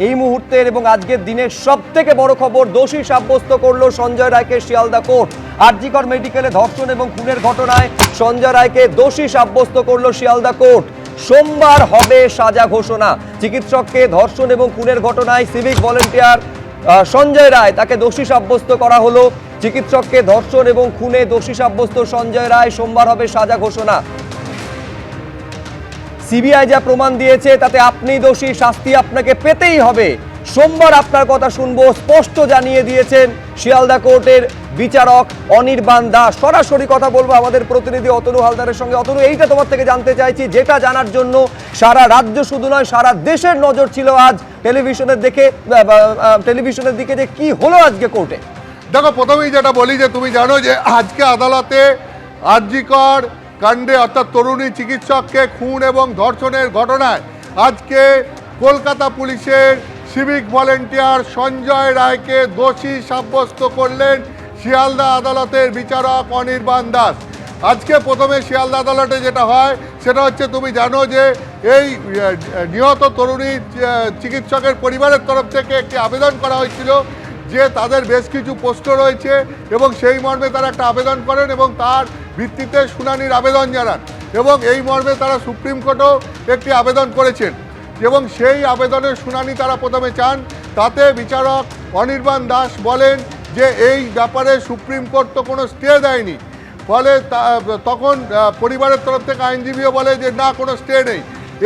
এই মুহূর্তের এবং আজকের দিনের সবথেকে বড় খবর, দোষী সাব্যস্ত করলো সঞ্জয় রায়কে শিয়ালদা কোর্ট। আর.জি. কর মেডিকেলে ধর্ষণ এবং খুনের ঘটনায় সঞ্জয় রায়কে দোষী সাব্যস্ত করলো শিয়ালদা কোর্ট। সোমবার হবে সাজা ঘোষণা। চিকিৎসককে ধর্ষণ এবং খুনের ঘটনায় সিভিক ভলেন্টিয়ার সঞ্জয় রায়, তাকে দোষী সাব্যস্ত করা হলো। চিকিৎসককে ধর্ষণ এবং খুনে দোষী সাব্যস্ত সঞ্জয় রায়, সোমবার হবে সাজা ঘোষণা। সিবিআই যা প্রমাণ দিয়েছে তাতে আপনি দোষী, শাস্তি আপনাকে পেতেই হবে। সোমবার আপনার কথা শুনবো, স্পষ্ট জানিয়ে দিয়েছেন শিয়ালদা কোর্টের বিচারক অনির্বাণ দাস। সরাসরি কথা বলবো আমাদের প্রতিনিধি অতনু হালদারের সঙ্গে। অতনু, এইটা তোমার থেকে জানতে চাইছি, যেটা জানার জন্য সারা রাজ্য শুধু নয় সারা দেশের নজর ছিল আজ টেলিভিশনের দিকে, যে কি হলো আজকে কোর্টে। দেখো, প্রথমেই যেটা বলি যে তুমি জানো যে আজকে আদালতে আর.জি. কর কাণ্ডে অর্থাৎ তরুণী চিকিৎসককে খুন এবং ধর্ষণের ঘটনায় আজকে কলকাতা পুলিশের সিভিক ভলেন্টিয়ার সঞ্জয় রায়কে দোষী সাব্যস্ত করলেন শিয়ালদা আদালতের বিচারক অনির্বাণ দাস। আজকে প্রথমে শিয়ালদা আদালতে যেটা হয় সেটা হচ্ছে, তুমি জানো যে এই নিহত তরুণী চিকিৎসকের পরিবারের তরফ থেকে একটি আবেদন করা হয়েছিল যে তাদের বেশ কিছু প্রশ্ন রয়েছে এবং সেই মর্মে তারা একটা আবেদন করেন এবং তার ভিত্তিতে শুনানির আবেদন জানান এবং এই মর্মে তারা সুপ্রিম কোর্টেও একটি আবেদন করেছেন এবং সেই আবেদনের শুনানি তারা প্রথমে চান। তাতে বিচারক অনির্বাণ দাস বলেন যে এই ব্যাপারে সুপ্রিম কোর্ট তো কোনো স্টে দেয়নি, ফলে তখন পরিবারের তরফ থেকে আইনজীবীও বলে যে না, কোনো স্টে নেই।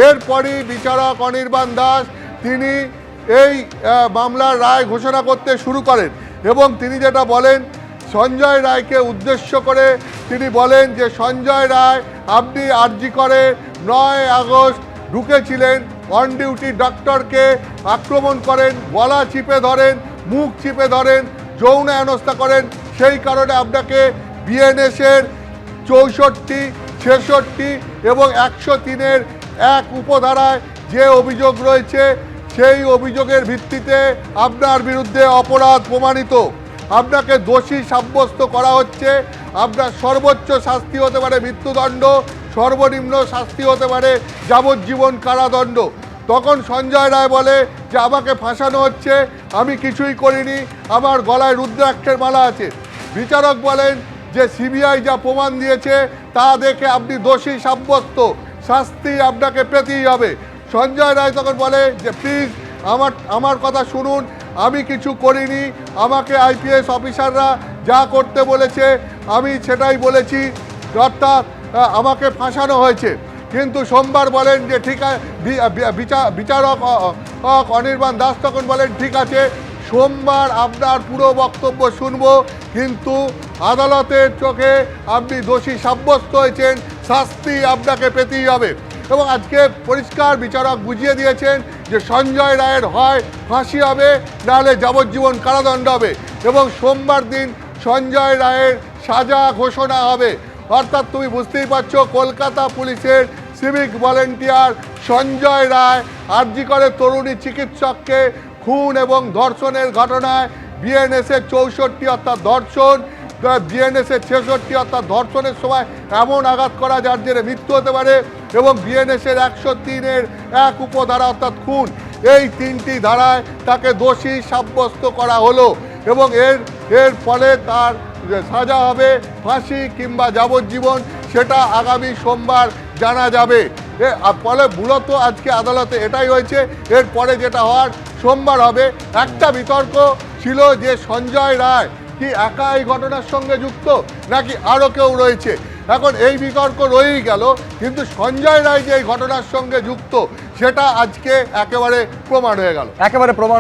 এরপরই বিচারক অনির্বাণ দাস তিনি এই মামলার রায় ঘোষণা করতে শুরু করেন এবং তিনি যেটা বলেন, সঞ্জয় রায়কে উদ্দেশ্য করে তিনি বলেন যে সঞ্জয় রায়, আপনি আর.জি. করে 9 আগস্ট ঢুকেছিলেন, অন ডিউটি ডক্টরকে আক্রমণ করেন, গলা চিপে ধরেন, মুখ চিপে ধরেন, যৌন হেনস্থা করেন। সেই কারণে আপনাকে বিএনএসের 64, 66 এবং 103-এর 1 উপধারায় যে অভিযোগ রয়েছে সেই অভিযোগের ভিত্তিতে আপনার বিরুদ্ধে অপরাধ প্রমাণিত, আপনাকে দোষী সাব্যস্ত করা হচ্ছে। আপনার সর্বোচ্চ শাস্তি হতে পারে মৃত্যুদণ্ড, সর্বনিম্ন শাস্তি হতে পারে যাবজ্জীবন কারাদণ্ড। তখন সঞ্জয় রায় বলে যে আমাকে ফাঁসানো হচ্ছে, আমি কিছুই করিনি, আমার গলায় রুদ্রাক্ষের মালা আছে। বিচারক বলেন যে সিবিআই যা প্রমাণ দিয়েছে তা দেখে আপনি দোষী সাব্যস্ত, শাস্তি আপনাকে পেতেই হবে। সঞ্জয় রায় তখন বলে যে প্লিজ আমার কথা শুনুন, আমি কিছু করিনি, আমাকে আইপিএস অফিসাররা যা করতে বলেছে আমি সেটাই বলেছি, অর্থাৎ আমাকে ফাঁসানো হয়েছে। কিন্তু সোমবার বলেন যে ঠিক আছে, বিচারক অনির্বাণ দাস তখন বলেন ঠিক আছে, সোমবার আপনার পুরো বক্তব্য শুনব, কিন্তু আদালতের চোখে আপনি দোষী সাব্যস্ত হয়েছেন, শাস্তি আপনাকে পেতেই হবে। এবং আজকে পরিষ্কার বিচারক বুঝিয়ে দিয়েছেন যে সঞ্জয় রায়ের হয় ফাঁসি হবে, নাহলে যাবজ্জীবন কারাদণ্ড হবে এবং সোমবার দিন সঞ্জয় রায়ের সাজা ঘোষণা হবে। অর্থাৎ তুমি বুঝতেই পারছো, কলকাতা পুলিশের সিভিক ভলেন্টিয়ার সঞ্জয় রায় আর.জি. করে তরুণী চিকিৎসককে খুন এবং ধর্ষণের ঘটনায় বিএনএসের 64 অর্থাৎ ধর্ষণ, বিএনএসের 66 অর্থাৎ ধর্ষণের সময় এমন আঘাত করা যার জেরে মৃত্যু হতে পারে এবং বিএনএসের 103-এর 1 উপধারা অর্থাৎ খুন, এই 3টি ধারায় তাকে দোষী সাব্যস্ত করা হলো এবং এর ফলে তার সাজা হবে ফাঁসি কিংবা যাবজ্জীবন, সেটা আগামী সোমবার জানা যাবে। ফলে মূলত আজকে আদালতে এটাই হয়েছে। এরপরে যেটা হওয়ার সোমবার হবে। একটা বিতর্ক ছিল যে সঞ্জয় রায় কি একা এই ঘটনার সঙ্গে যুক্ত নাকি আরও কেউ রয়েছে। এখন এই বিতর্ক রয়েই গেল, কিন্তু সঞ্জয় রায় যে এই ঘটনার সঙ্গে যুক্ত সেটা আজকে একেবারে প্রমাণ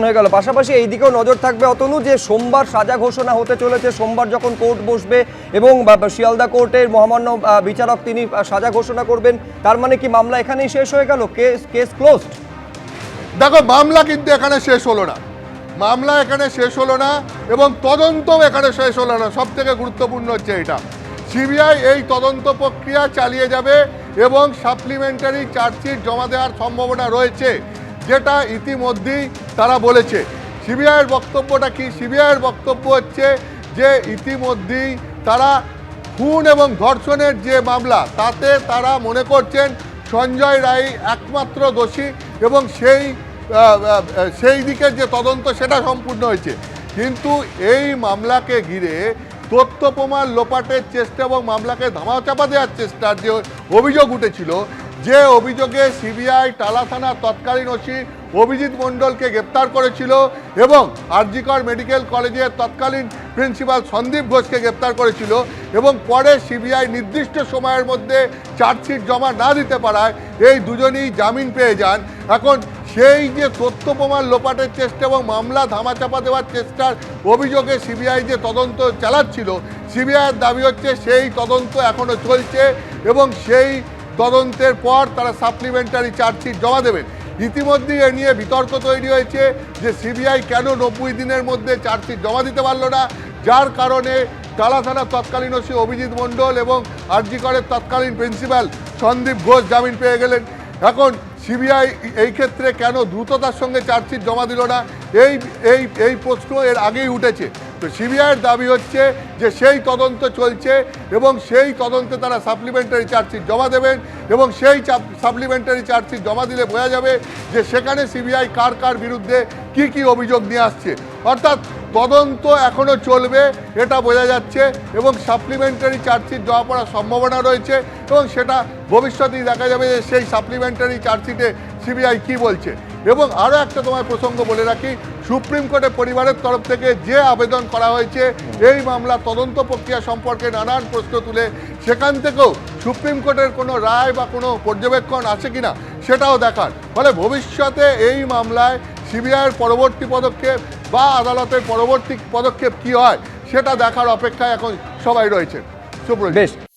হয়ে গেল। পাশাপাশি এই দিকেও নজর থাকবে অতনু, যে সোমবার সাজা ঘোষণা হতে চলেছে। সোমবার যখন কোর্ট বসবে এবং শিয়ালদা কোর্টের মহামান্য বিচারক তিনি সাজা ঘোষণা করবেন, তার মানে কি মামলা এখানেই শেষ হয়ে গেল, কেস ক্লোজড? দেখো, মামলা কিন্তু এখানে শেষ হলো না, মামলা এখানে শেষ হলো না এবং তদন্তও এখানে শেষ হলো না। সব থেকে গুরুত্বপূর্ণ হচ্ছে এটা, সিবিআই এই তদন্ত প্রক্রিয়া চালিয়ে যাবে এবং সাপ্লিমেন্টারি চার্জশিট জমা দেওয়ার সম্ভাবনা রয়েছে, যেটা ইতিমধ্যেই তারা বলেছে। সিবিআইয়ের বক্তব্যটা কি? সিবিআইয়ের বক্তব্য হচ্ছে যে ইতিমধ্যেই তারা খুন এবং ধর্ষণের যে মামলা তাতে তারা মনে করছেন সঞ্জয় রায় একমাত্র দোষী এবং সেই সেই দিকের যে তদন্ত সেটা সম্পূর্ণ হয়েছে, কিন্তু এই মামলাকে ঘিরে তথ্য প্রমাণ লোপাটের চেষ্টা এবং মামলাকে ধামাচাপা দেওয়ার চেষ্টার যে অভিযোগ উঠেছিল, যে অভিযোগে সিবিআই টালা থানার তৎকালীন ওসি অভিজিৎ মণ্ডলকে গ্রেপ্তার করেছিল এবং আরজিকর মেডিকেল কলেজের তৎকালীন প্রিন্সিপাল সন্দীপ ঘোষকে গ্রেপ্তার করেছিল এবং পরে সিবিআই নির্দিষ্ট সময়ের মধ্যে চার্জশিট জমা না দিতে পারায় এই দুজনেই জামিন পেয়ে যান। এখন সেই যে তথ্য প্রমাণ লোপাটের চেষ্টা এবং মামলা ধামাচাপা দেওয়ার চেষ্টার অভিযোগে সিবিআই যে তদন্ত চালাচ্ছিল, সিবিআইয়ের দাবি হচ্ছে সেই তদন্ত এখনও চলছে এবং সেই তদন্তের পর তারা সাপ্লিমেন্টারি চার্জশিট জমা দেবেন। ইতিমধ্যেই এ নিয়ে বিতর্ক তৈরি হয়েছে যে সিবিআই কেন 90 দিনের মধ্যে চার্জশিট জমা দিতে পারল না, যার কারণে টালা থানার তৎকালীন ওসি অভিজিৎ মণ্ডল এবং আরজিকরের তৎকালীন প্রিন্সিপাল সন্দীপ ঘোষ জামিন পেয়ে গেলেন। এখন সিবিআই এই ক্ষেত্রে কেন দ্রুততার সঙ্গে চার্জশিট জমা দিল না, এই প্রশ্ন এর আগেই উঠেছে। তো সিবিআইয়ের দাবি হচ্ছে যে সেই তদন্ত চলছে এবং সেই তদন্তে তারা সাপ্লিমেন্টারি চার্জশিট জমা দেবেন এবং সেই সাপ্লিমেন্টারি চার্জশিট জমা দিলে বোঝা যাবে যে সেখানে সিবিআই কার কার বিরুদ্ধে কি কি অভিযোগ নিয়ে আসছে। অর্থাৎ তদন্ত এখনও চলবে এটা বোঝা যাচ্ছে এবং সাপ্লিমেন্টারি চার্জশিট জমা পড়ার সম্ভাবনা রয়েছে এবং সেটা ভবিষ্যতেই দেখা যাবে যে সেই সাপ্লিমেন্টারি চার্জশিটে সিবিআই কী বলছে। এবং আরও একটা তোমার প্রসঙ্গ বলে রাখি, সুপ্রিম কোর্টে পরিবারের তরফ থেকে যে আবেদন করা হয়েছে এই মামলা তদন্ত প্রক্রিয়া সম্পর্কে নানান প্রশ্ন তুলে, সেখান থেকেও সুপ্রিম কোর্টের কোনো রায় বা কোনো পর্যবেক্ষণ আছে কিনা সেটাও দেখার। ফলে ভবিষ্যতে এই মামলায় সিবিআইয়ের পরবর্তী পদক্ষেপ বা আদালতের পরবর্তী পদক্ষেপ কী হয় সেটা দেখার অপেক্ষায় এখন সবাই রয়েছে। সুপ্রজিৎ।